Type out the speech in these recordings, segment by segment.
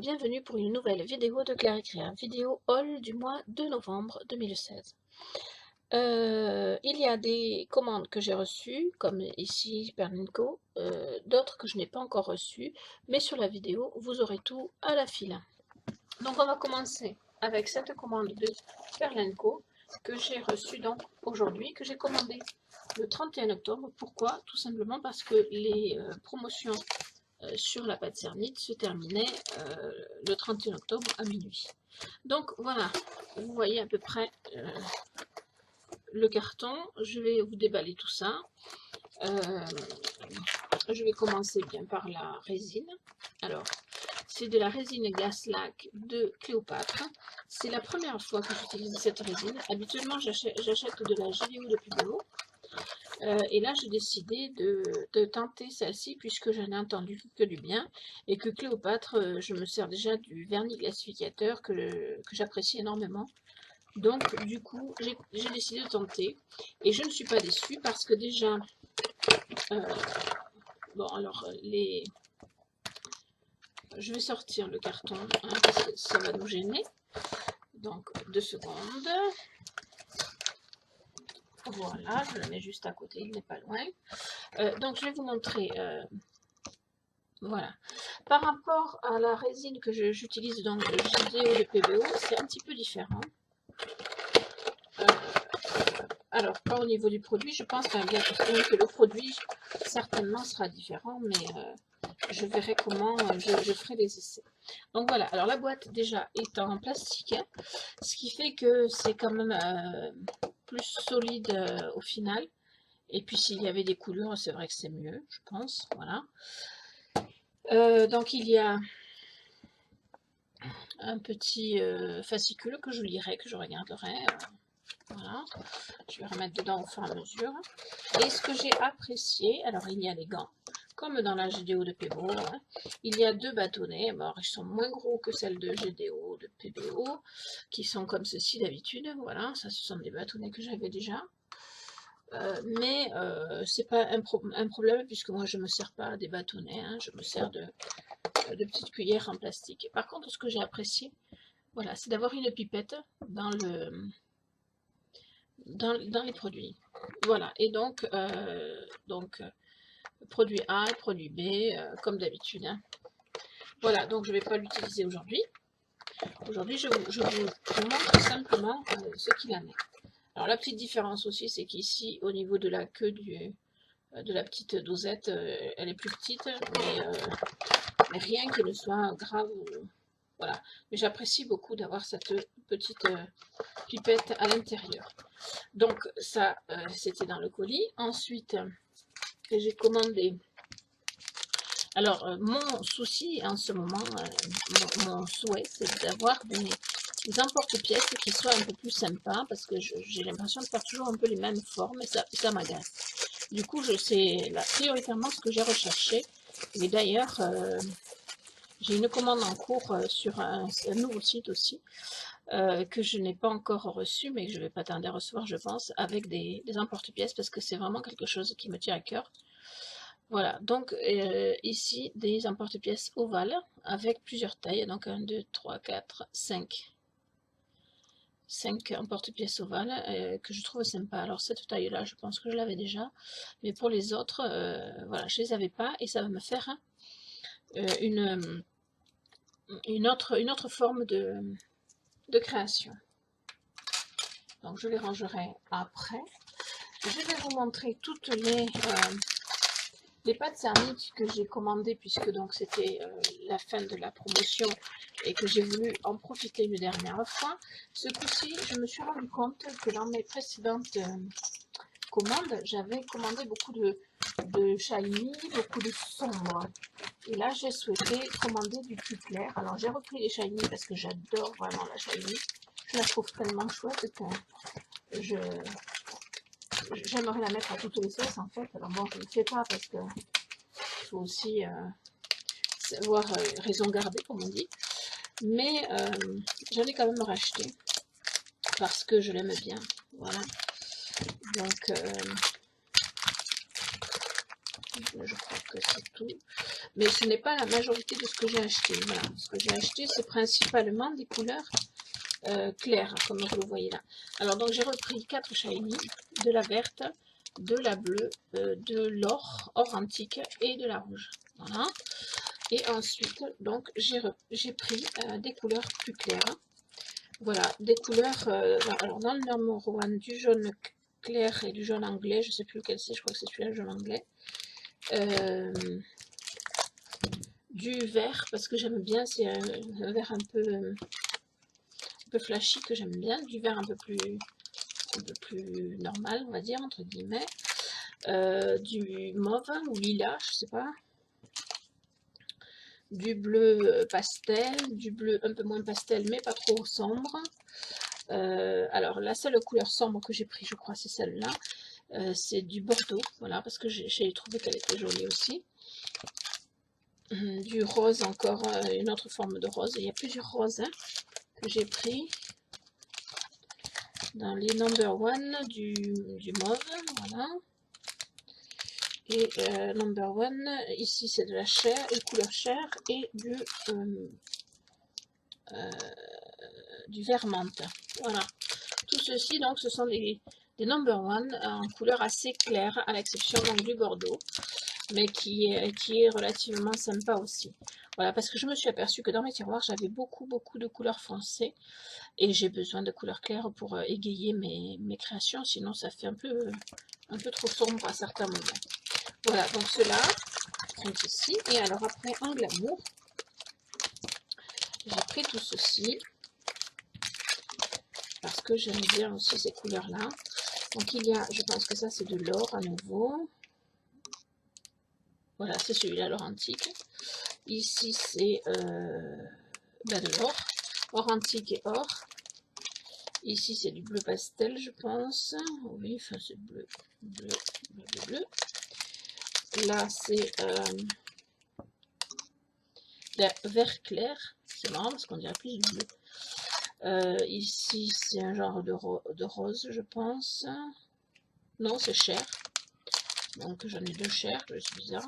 bienvenue pour une nouvelle vidéo de Claire Créa, vidéo haul du mois de novembre 2016. Il y a des commandes que j'ai reçues, comme ici Perlinco, d'autres que je n'ai pas encore reçues, mais sur la vidéo, vous aurez tout à la file. Donc on va commencer avec cette commande de Perlinco que j'ai reçue donc aujourd'hui, que j'ai commandée le 31 octobre. Pourquoi? Tout simplement parce que les promotions sur la pâte cernite se terminait le 31 octobre à minuit. Donc voilà, vous voyez à peu près le carton. Je vais vous déballer tout ça. Je vais commencer bien par la résine. Alors, c'est de la résine Glaslac de Cléopâtre. C'est la première fois que j'utilise cette résine. Habituellement, j'achète de la GDO de Pubelo. Et là, j'ai décidé de tenter celle-ci puisque je n'ai entendu que du bien et que Cléopâtre, je me sers déjà du vernis glacificateur que j'apprécie énormément. Donc, du coup, j'ai décidé de tenter et je ne suis pas déçue parce que déjà, bon, alors, je vais sortir le carton hein, parce que ça va nous gêner. Donc, 2 secondes. Voilà, je le mets juste à côté, il n'est pas loin. Donc, je vais vous montrer, voilà. Par rapport à la résine que j'utilise donc de GDO de PBO, c'est un petit peu différent. Alors, pas au niveau du produit, je pense bien que le produit certainement sera différent, mais je verrai comment je ferai les essais. Donc voilà, alors la boîte déjà est en plastique, ce qui fait que c'est quand même plus solide au final. Et puis s'il y avait des coulures, c'est vrai que c'est mieux, je pense. Voilà. Donc il y a un petit fascicule que je lirai, que je regarderai. Voilà. Je vais remettre dedans au fur et à mesure. Et ce que j'ai apprécié, alors il y a les gants, comme dans la GDO de PBO. Hein. Il y a 2 bâtonnets, bon, ils sont moins gros que celles de GDO de PBO, qui sont comme ceci d'habitude. Voilà, ça ce sont des bâtonnets que j'avais déjà. Mais c'est pas un problème puisque moi je me sers pas des bâtonnets, hein, je me sers de petites cuillères en plastique. Par contre, ce que j'ai apprécié, voilà, c'est d'avoir une pipette dans les produits. Voilà, et donc, produit A et produit B, comme d'habitude. Hein. Voilà, donc je ne vais pas l'utiliser aujourd'hui. Aujourd'hui, je vous montre simplement ce qu'il en est. Alors, la petite différence aussi, c'est qu'ici, au niveau de la queue de la petite dosette, elle est plus petite, mais rien qui ne soit grave. Voilà. Mais j'apprécie beaucoup d'avoir cette petite pipette à l'intérieur. Donc, ça, c'était dans le colis. Ensuite, j'ai commandé. Alors, mon souci en ce moment, mon souhait, c'est d'avoir des emporte-pièces qui soient un peu plus sympas parce que j'ai l'impression de faire toujours un peu les mêmes formes et ça m'agace. Du coup, c'est prioritairement ce que j'ai recherché. Et d'ailleurs, j'ai une commande en cours sur un nouveau site aussi que je n'ai pas encore reçu, mais que je ne vais pas tarder à recevoir, je pense, avec des emporte-pièces parce que c'est vraiment quelque chose qui me tient à cœur. Voilà, donc ici, des emporte-pièces ovales avec plusieurs tailles. Donc 1, 2, 3, 4, 5 emporte-pièces ovales que je trouve sympa. Alors cette taille-là, je pense que je l'avais déjà. Mais pour les autres, voilà, je ne les avais pas. Et ça va me faire une autre forme de création. Donc je les rangerai après. Je vais vous montrer toutes les pâtes cernite que j'ai commandées puisque donc c'était la fin de la promotion et que j'ai voulu en profiter une dernière fois. Ce coup-ci, je me suis rendu compte que dans mes précédentes commandes, j'avais commandé beaucoup de shiny, beaucoup de sombre. Et là, j'ai souhaité commander du plus clair. Alors, j'ai repris les shiny parce que j'adore vraiment la shiny. Je la trouve tellement chouette que j'aimerais la mettre à toutes les sauces en fait. Alors bon, je ne le fais pas parce que il faut aussi savoir raison garder comme on dit. Mais j'en ai quand même racheté parce que je l'aime bien. Voilà. Donc je crois que c'est tout. Mais ce n'est pas la majorité de ce que j'ai acheté. Voilà, ce que j'ai acheté, c'est principalement des couleurs claires, comme vous le voyez là. Alors, donc, j'ai repris 4 shiny, de la verte, de la bleue, de l'or, or antique et de la rouge. Voilà. Et ensuite, donc, j'ai pris des couleurs plus claires. Voilà, des couleurs, alors dans le numéro 1, du jaune clair et du jaune anglais, je ne sais plus lequel c'est, je crois que c'est celui-là, le jaune anglais. Du vert, parce que j'aime bien, c'est un vert un peu flashy que j'aime bien, du vert un peu plus normal, on va dire, entre guillemets. Du mauve ou lilas, je sais pas. Du bleu pastel, du bleu un peu moins pastel, mais pas trop sombre. Alors, la seule couleur sombre que j'ai pris, je crois, c'est celle-là. C'est du bordeaux, voilà, parce que j'ai trouvé qu'elle était jolie aussi. Du rose, encore une autre forme de rose. Il y a plusieurs roses hein, que j'ai pris. Dans les number 1, du mauve, voilà. Et number 1, ici c'est de la chair, une couleur chair, et du vert menthe. Voilà. Tout ceci, donc, ce sont des number 1 en couleur assez claire, à l'exception donc du bordeaux, mais qui est relativement sympa aussi. Voilà, parce que je me suis aperçue que dans mes tiroirs, j'avais beaucoup de couleurs foncées, et j'ai besoin de couleurs claires pour égayer mes créations, sinon ça fait un peu trop sombre à certains moments. Voilà, donc ceux-là sont ici. Et alors après, en glamour, j'ai pris tout ceci, parce que j'aime bien aussi ces couleurs-là. Donc il y a, je pense que ça c'est de l'or à nouveau. Voilà, c'est celui-là, l'or antique. Ici c'est de l'or, or antique et or. Ici c'est du bleu pastel, je pense. Oui, enfin c'est bleu. Là c'est vert clair. C'est marrant parce qu'on dirait plus du bleu. Ici, c'est un genre de rose, je pense. Non, c'est chair. Donc, j'en ai deux chairs, je suis bizarre.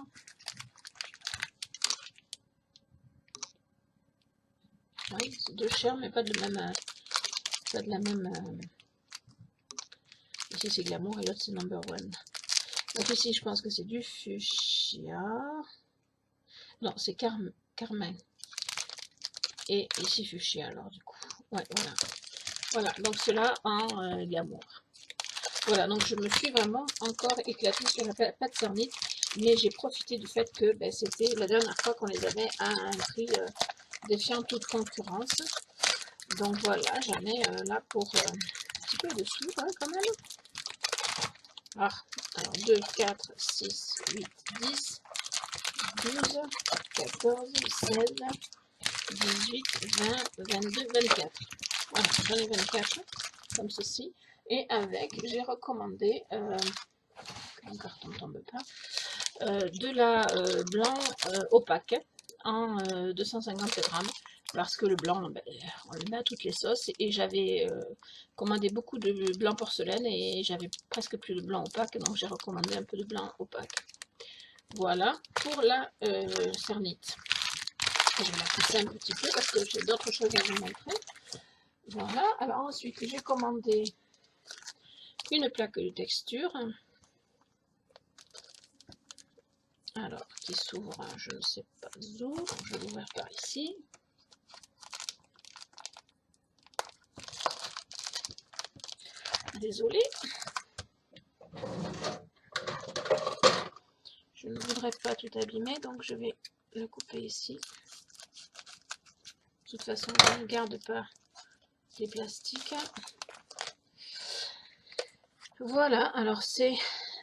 Oui, c'est deux chairs, mais pas de la même. Ici, c'est glamour et l'autre, c'est number 1. Donc, ici, je pense que c'est du fuchsia. Non, c'est carmin. Et ici, fuchsia, alors, du coup. Ouais, voilà. Voilà, donc cela en glamour. Voilà, donc je me suis vraiment encore éclatée sur la pâte Cernit, mais j'ai profité du fait que c'était la dernière fois qu'on les avait à un prix défiant toute concurrence. Donc voilà, j'en ai là pour un petit peu de sous hein, quand même. Ah, alors 2, 4, 6, 8, 10, 12, 14, 16, 18, 20, 22, 24. Voilà, j'en ai 24 comme ceci. Et avec, j'ai recommandé, mon carton ne tombe pas, de la blanc opaque en 250 grammes. Parce que le blanc, on le met à toutes les sauces. Et j'avais commandé beaucoup de blanc porcelaine et j'avais presque plus de blanc opaque. Donc j'ai recommandé un peu de blanc opaque. Voilà pour la cernite. Je vais la pousser un petit peu parce que j'ai d'autres choses à vous montrer. Voilà, alors ensuite j'ai commandé une plaque de texture. Alors, qui s'ouvre, je ne sais pas où. Je vais l'ouvrir par ici. Désolée. Je ne voudrais pas tout abîmer, donc je vais le couper ici. De toute façon, je ne garde pas les plastiques. Voilà, alors c'est,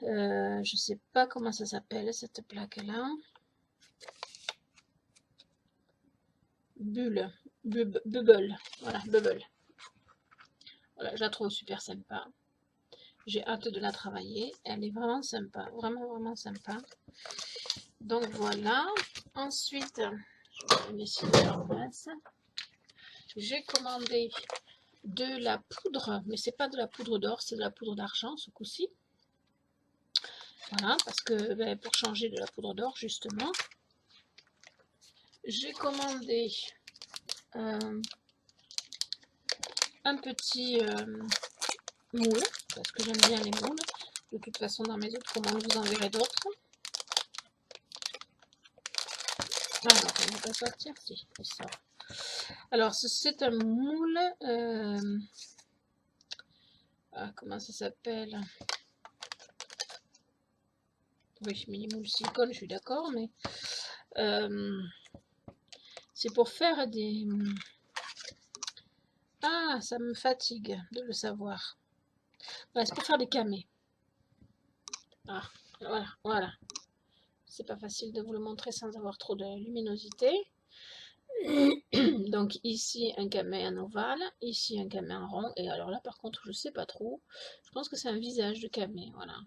je sais pas comment ça s'appelle cette plaque-là. Bubble, voilà, Bubble. Voilà, je la trouve super sympa. J'ai hâte de la travailler. Elle est vraiment sympa, vraiment sympa. Donc voilà. Ensuite, je vais laisser en place. J'ai commandé de la poudre, mais c'est pas de la poudre d'or, c'est de la poudre d'argent ce coup-ci. Voilà, parce que ben, pour changer de la poudre d'or, justement, j'ai commandé un petit moule, parce que j'aime bien les moules. De toute façon, dans mes autres commandes, vous en verrez d'autres. Alors, on va pas sortir, si, il sort. Alors, c'est un moule. Comment ça s'appelle? Oui, mini moule silicone, je suis d'accord, mais c'est pour faire des... Ah, ça me fatigue de le savoir. Voilà, c'est pour faire des camés. Ah, voilà. C'est pas facile de vous le montrer sans avoir trop de luminosité. Donc ici un camé en ovale, ici un camé en rond, et alors là par contre je sais pas trop, je pense que c'est un visage de camé, voilà.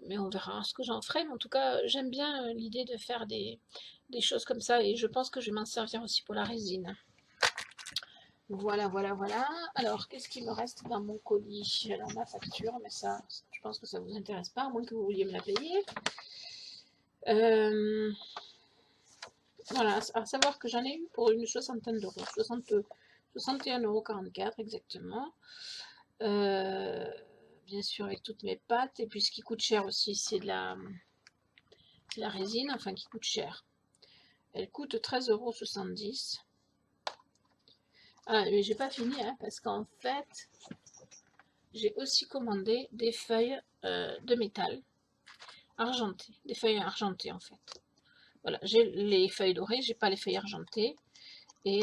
Mais on verra ce que j'en ferai, mais en tout cas j'aime bien l'idée de faire des choses comme ça, et je pense que je vais m'en servir aussi pour la résine. Voilà. Alors qu'est-ce qui me reste dans mon colis? Alors ma facture, mais ça je pense que ça vous intéresse pas, à moins que vous vouliez me la payer. Voilà, à savoir que j'en ai eu pour une soixantaine d'euros, 61,44 € exactement. Bien sûr avec toutes mes pâtes, et puis ce qui coûte cher aussi c'est la résine, enfin qui coûte cher. Elle coûte 13,70 €. Ah, mais j'ai pas fini, hein, parce qu'en fait j'ai aussi commandé des feuilles de métal argentées, des feuilles argentées en fait. Voilà, j'ai les feuilles dorées, j'ai pas les feuilles argentées, et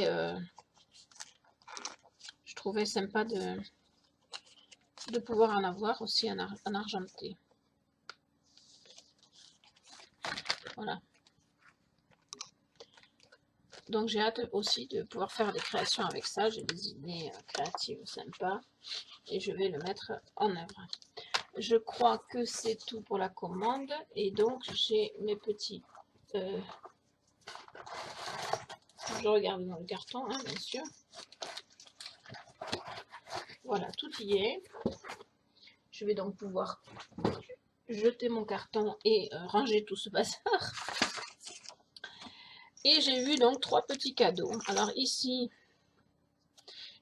je trouvais sympa de pouvoir en avoir aussi en argenté. Voilà. Donc j'ai hâte aussi de pouvoir faire des créations avec ça. J'ai des idées créatives sympas et je vais le mettre en œuvre. Je crois que c'est tout pour la commande, et donc j'ai mes petits... je regarde dans le carton, hein, bien sûr. Voilà, tout y est. Je vais donc pouvoir jeter mon carton et ranger tout ce bazar. Et j'ai eu donc 3 petits cadeaux. Alors ici,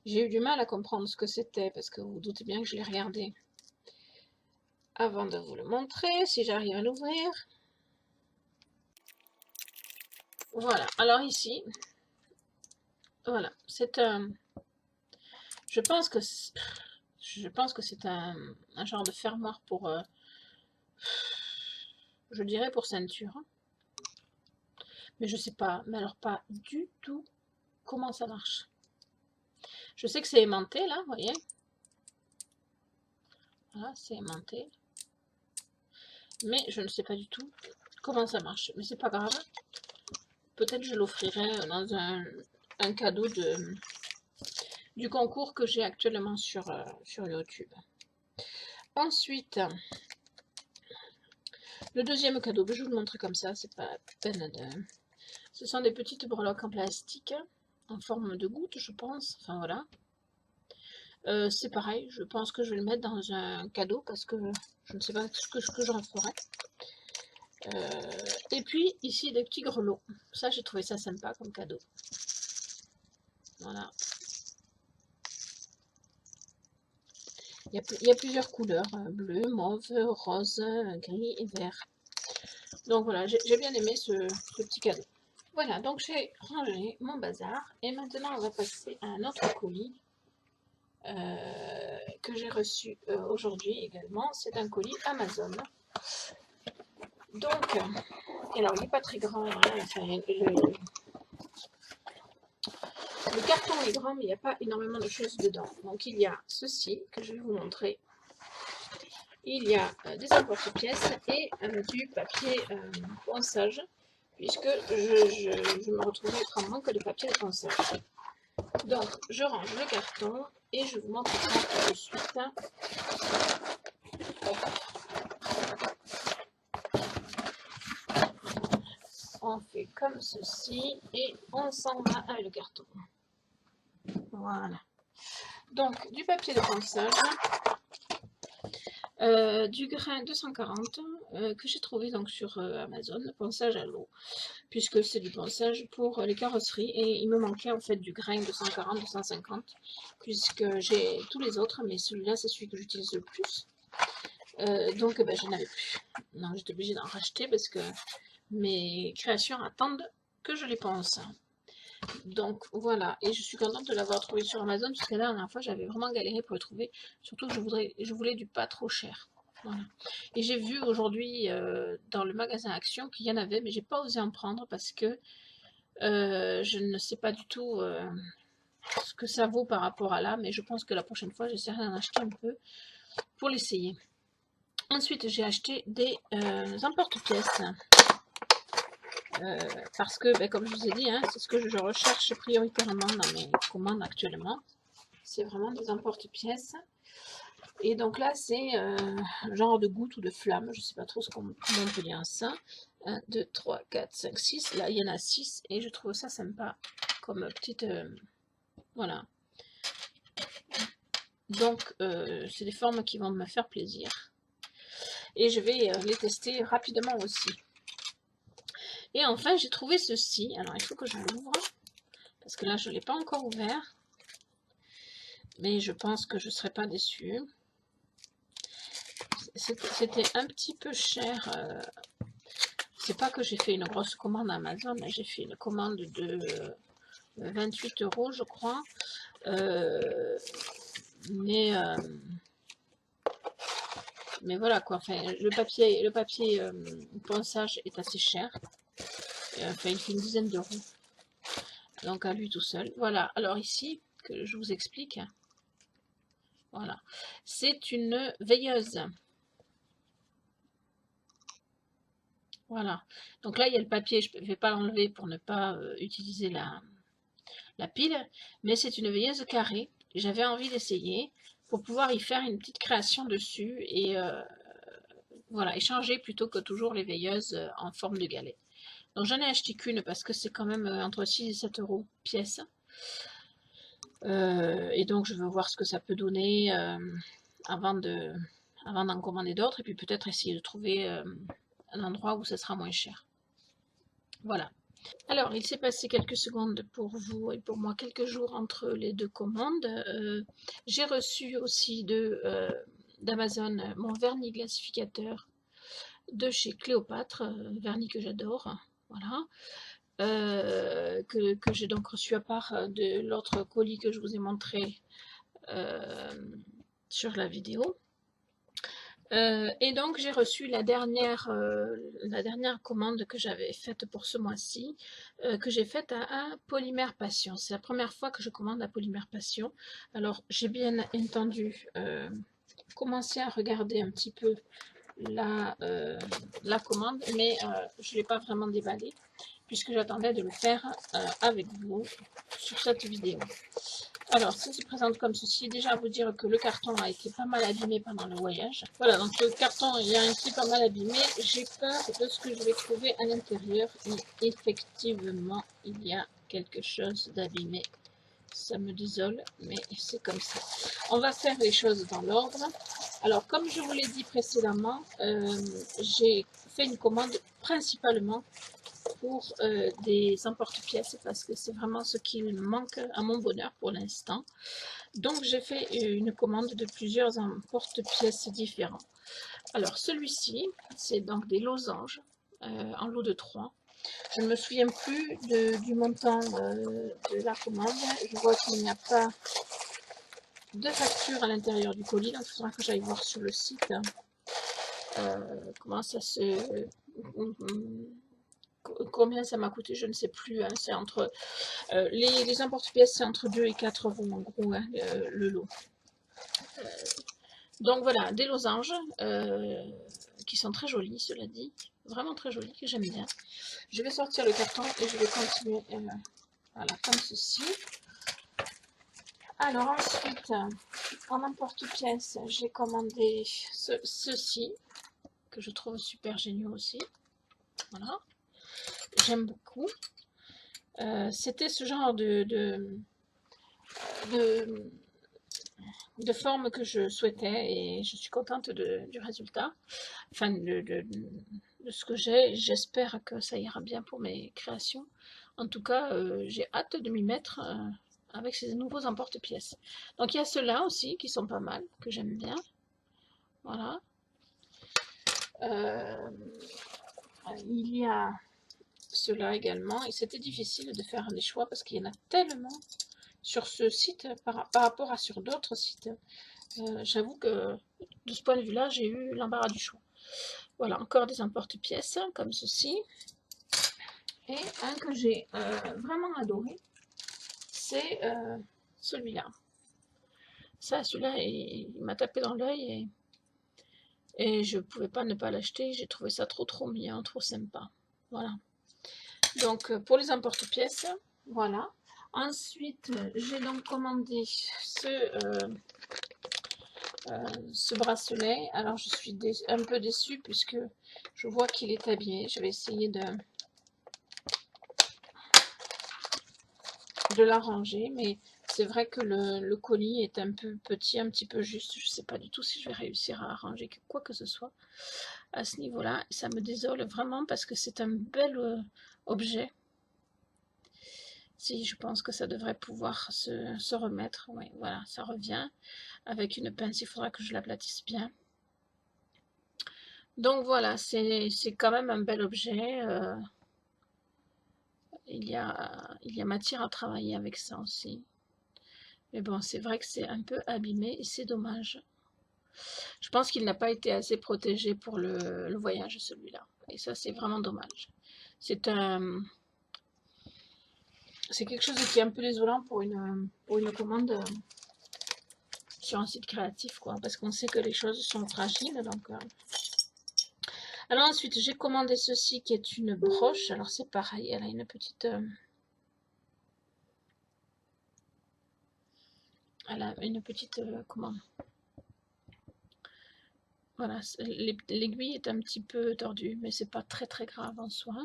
j'ai eu du mal à comprendre ce que c'était, parce que vous vous doutez bien que je l'ai regardé avant de vous le montrer, si j'arrive à l'ouvrir. Voilà, alors ici, voilà, c'est un... Je pense que c'est un genre de fermoir pour... je dirais pour ceinture. Mais je sais pas, mais alors pas du tout comment ça marche. Je sais que c'est aimanté là, vous voyez. Voilà, c'est aimanté. Mais je ne sais pas du tout comment ça marche. Mais c'est pas grave. Peut-être je l'offrirai dans un cadeau du concours que j'ai actuellement sur YouTube. Ensuite, le deuxième cadeau, je vais vous le montrer comme ça, c'est pas la peine de... Ce sont des petites breloques en plastique, en forme de goutte, je pense. Enfin voilà. C'est pareil, je pense que je vais le mettre dans un cadeau parce que je ne sais pas ce que j'en ferai. Et puis ici des petits grelots. Ça, j'ai trouvé ça sympa comme cadeau. Voilà. Il y a plusieurs couleurs, bleu, mauve, rose, gris et vert. Donc voilà, j'ai bien aimé ce petit cadeau. Voilà, donc j'ai rangé mon bazar et maintenant on va passer à un autre colis que j'ai reçu aujourd'hui également. C'est un colis Amazon. Donc, alors il n'est pas très grand, hein, enfin, le carton est grand, mais il n'y a pas énormément de choses dedans. Donc il y a ceci que je vais vous montrer. Il y a des emporte-pièces et du papier ponçage, puisque je me retrouvais être en manque de papier de ponçage. Donc je range le carton et je vous montre ça tout de suite. On fait comme ceci et on s'en va avec le carton. Voilà. Donc du papier de ponçage. Du grain 240 que j'ai trouvé donc sur Amazon, ponçage à l'eau, puisque c'est du ponçage pour les carrosseries et il me manquait en fait du grain 240-250 puisque j'ai tous les autres, mais celui-là c'est celui que j'utilise le plus. Donc ben, je n'avais plus. Donc j'étais obligée d'en racheter parce que mes créations attendent que je les ponce. Donc voilà, et je suis contente de l'avoir trouvé sur Amazon, parce que la dernière fois j'avais vraiment galéré pour le trouver, surtout que je voulais du pas trop cher. Voilà. Et j'ai vu aujourd'hui dans le magasin Action qu'il y en avait, mais j'ai pas osé en prendre parce que je ne sais pas du tout ce que ça vaut par rapport à là, mais je pense que la prochaine fois j'essaierai d'en acheter un peu pour l'essayer. Ensuite j'ai acheté des emporte-pièces. Parce que, ben, comme je vous ai dit, hein, c'est ce que je recherche prioritairement dans mes commandes actuellement. C'est vraiment des emporte-pièces. Et donc là, c'est un genre de goutte ou de flamme. Je ne sais pas trop comment on peut dire ça. 1, 2, 3, 4, 5, 6. Là, il y en a 6. Et je trouve ça sympa comme petite... voilà. Donc, c'est des formes qui vont me faire plaisir. Et je vais les tester rapidement aussi. Et enfin, j'ai trouvé ceci. Alors, il faut que je l'ouvre. Parce que là, je ne l'ai pas encore ouvert. Mais je pense que je ne serai pas déçue. C'était un petit peu cher. C'est pas que j'ai fait une grosse commande Amazon, mais j'ai fait une commande de 28 €, je crois. Mais voilà quoi. Enfin, le papier ponçage est assez cher. Enfin, il fait une dizaine d'euros. Donc à lui tout seul. Voilà. Alors ici, que je vous explique. Voilà. C'est une veilleuse. Voilà. Donc là, il y a le papier. Je ne vais pas l'enlever pour ne pas utiliser la pile. Mais c'est une veilleuse carrée. J'avais envie d'essayer pour pouvoir y faire une petite création dessus. Et voilà, échanger plutôt que toujours les veilleuses en forme de galet. Donc j'en ai acheté qu'une parce que c'est quand même entre 6 et 7 € pièce. Et donc je veux voir ce que ça peut donner avant d'en commander d'autres. Et puis peut-être essayer de trouver un endroit où ça sera moins cher. Voilà. Alors, il s'est passé quelques secondes pour vous et pour moi, quelques jours entre les deux commandes. J'ai reçu aussi d'Amazon mon vernis glacificateur de chez Cléopâtre, vernis que j'adore, voilà, que j'ai donc reçu à part de l'autre colis que je vous ai montré sur la vidéo. Et donc j'ai reçu la dernière commande que j'avais faite pour ce mois-ci, que j'ai faite à Polymère Passion. C'est la première fois que je commande à Polymère Passion. Alors j'ai bien entendu commencé à regarder un petit peu la commande, mais je ne l'ai pas vraiment déballée, puisque j'attendais de le faire avec vous sur cette vidéo. Alors, ça se présente comme ceci. Déjà, à vous dire que le carton a été pas mal abîmé pendant le voyage. Voilà, donc le carton il a été pas mal abîmé. J'ai peur de ce que je vais trouver à l'intérieur. Et effectivement, il y a quelque chose d'abîmé. Ça me désole, mais c'est comme ça. On va faire les choses dans l'ordre. Alors, comme je vous l'ai dit précédemment, j'ai fait une commande principalement pour des emporte-pièces parce que c'est vraiment ce qui manque à mon bonheur pour l'instant. Donc j'ai fait une commande de plusieurs emporte-pièces différents. Alors celui-ci, c'est donc des losanges en lot de 3. Je ne me souviens plus du montant de la commande. Je vois qu'il n'y a pas de facture à l'intérieur du colis, donc il faudra que j'aille voir sur le site comment ça se... combien ça m'a coûté, je ne sais plus. Hein, c'est entre les emporte-pièces, c'est entre 2 et 4 € en gros, hein, le lot. Donc voilà, des losanges qui sont très jolis, cela dit, vraiment très jolis, que j'aime bien. Je vais sortir le carton et je vais continuer voilà, comme ceci. Alors ensuite, en emporte-pièces, j'ai commandé ceci, que je trouve super génial aussi. Voilà, j'aime beaucoup. C'était ce genre de de forme que je souhaitais et je suis contente du résultat, enfin de ce que j'ai. J'espère que ça ira bien pour mes créations. En tout cas, j'ai hâte de m'y mettre avec ces nouveaux emporte-pièces. Donc il y a ceux-là aussi qui sont pas mal, que j'aime bien. Voilà. Il y a ceux-là également, et c'était difficile de faire des choix parce qu'il y en a tellement sur ce site par rapport à sur d'autres sites. J'avoue que de ce point de vue-là, j'ai eu l'embarras du choix. Voilà, encore des emporte-pièces comme ceci. Et un que j'ai vraiment adoré, c'est celui-là. Ça, celui-là, il m'a tapé dans l'œil et je ne pouvais pas ne pas l'acheter. J'ai trouvé ça trop mignon, trop sympa. Voilà. Donc, pour les emporte-pièces, voilà. Ensuite, j'ai donc commandé ce bracelet. Alors, je suis un peu déçue puisque je vois qu'il est habillé. Je vais essayer de l'arranger, mais c'est vrai que le colis est un peu petit, un petit peu juste. Je ne sais pas du tout si je vais réussir à arranger quoi que ce soit à ce niveau-là. Ça me désole vraiment parce que c'est un bel objet. Si, je pense que ça devrait pouvoir se remettre. Oui, voilà, ça revient. Avec une pince, il faudra que je l'aplatisse bien. Donc voilà, c'est quand même un bel objet. Il y a matière à travailler avec ça aussi. Mais bon, c'est vrai que c'est un peu abîmé et c'est dommage. Je pense qu'il n'a pas été assez protégé pour le voyage, celui-là. Et ça, c'est vraiment dommage. C'est quelque chose qui est un peu désolant pour une commande sur un site créatif, quoi. Parce qu'on sait que les choses sont fragiles, donc... Alors ensuite, j'ai commandé ceci qui est une broche. Alors c'est pareil, elle a une petite... elle a une petite... comment? Voilà, l'aiguille est un petit peu tordue, mais c'est pas très grave en soi.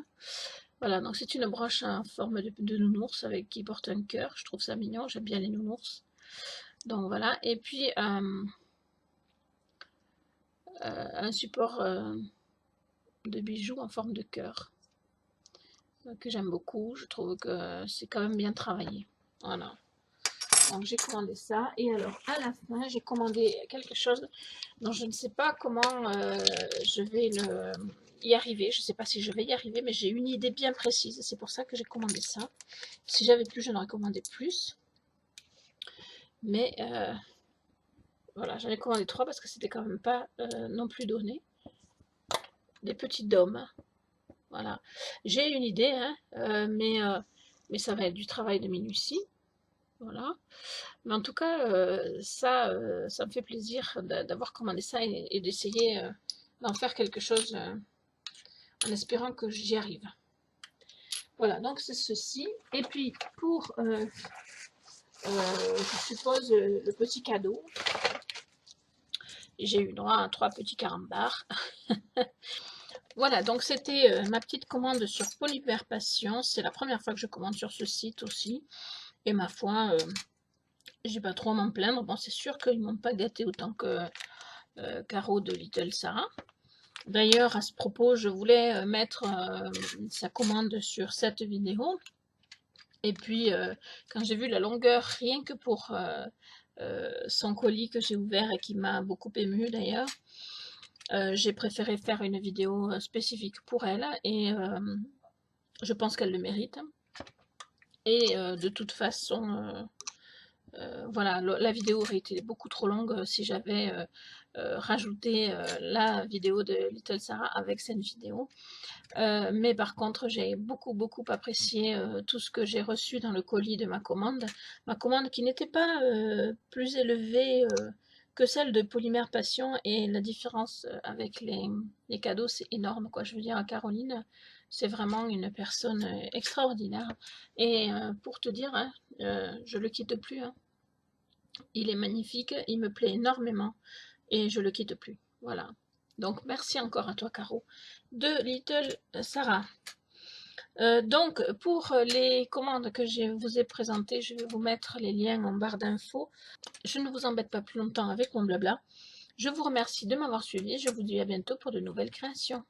Voilà, donc c'est une broche en forme de nounours avec qui porte un cœur. Je trouve ça mignon, j'aime bien les nounours. Donc voilà, et puis un support de bijoux en forme de cœur que j'aime beaucoup. Je trouve que c'est quand même bien travaillé. Voilà. Donc j'ai commandé ça. Et alors à la fin, j'ai commandé quelque chose dont je ne sais pas comment je vais y arriver. Je ne sais pas si je vais y arriver, mais j'ai une idée bien précise. C'est pour ça que j'ai commandé ça. Si j'avais plus, j'en aurais commandé plus. Mais voilà, j'en ai commandé 3 parce que c'était quand même pas non plus donné. Des petits dômes. Voilà. J'ai une idée, hein, mais ça va être du travail de minutie. Voilà. Mais en tout cas, ça me fait plaisir d'avoir commandé ça et d'essayer d'en faire quelque chose en espérant que j'y arrive. Voilà, donc c'est ceci. Et puis, pour, je suppose, le petit cadeau, j'ai eu droit à 3 petits carambars. Voilà, donc c'était ma petite commande sur Polymer Passion. C'est la première fois que je commande sur ce site aussi. Et ma foi, j'ai pas trop à m'en plaindre. Bon, c'est sûr qu'ils m'ont pas gâté autant que Caro de Little Sarah. D'ailleurs, à ce propos, je voulais mettre sa commande sur cette vidéo. Et puis, quand j'ai vu la longueur, rien que pour son colis que j'ai ouvert et qui m'a beaucoup émue d'ailleurs, j'ai préféré faire une vidéo spécifique pour elle et je pense qu'elle le mérite. Et de toute façon, voilà, la vidéo aurait été beaucoup trop longue si j'avais rajouté la vidéo de Little Sarah avec cette vidéo. Mais par contre, j'ai beaucoup apprécié tout ce que j'ai reçu dans le colis de ma commande. Ma commande qui n'était pas plus élevée que celle de Polymère Passion, et la différence avec les cadeaux, c'est énorme, quoi. Je veux dire, Caroline, c'est vraiment une personne extraordinaire. Et pour te dire, hein, je le quitte plus, hein. Il est magnifique, il me plaît énormément et je le quitte plus. Voilà. Donc merci encore à toi, Caro, de Little Sarah. Donc, pour les commandes que je vous ai présentées, je vais vous mettre les liens en barre d'infos. Je ne vous embête pas plus longtemps avec mon blabla. Je vous remercie de m'avoir suivi. Je vous dis à bientôt pour de nouvelles créations.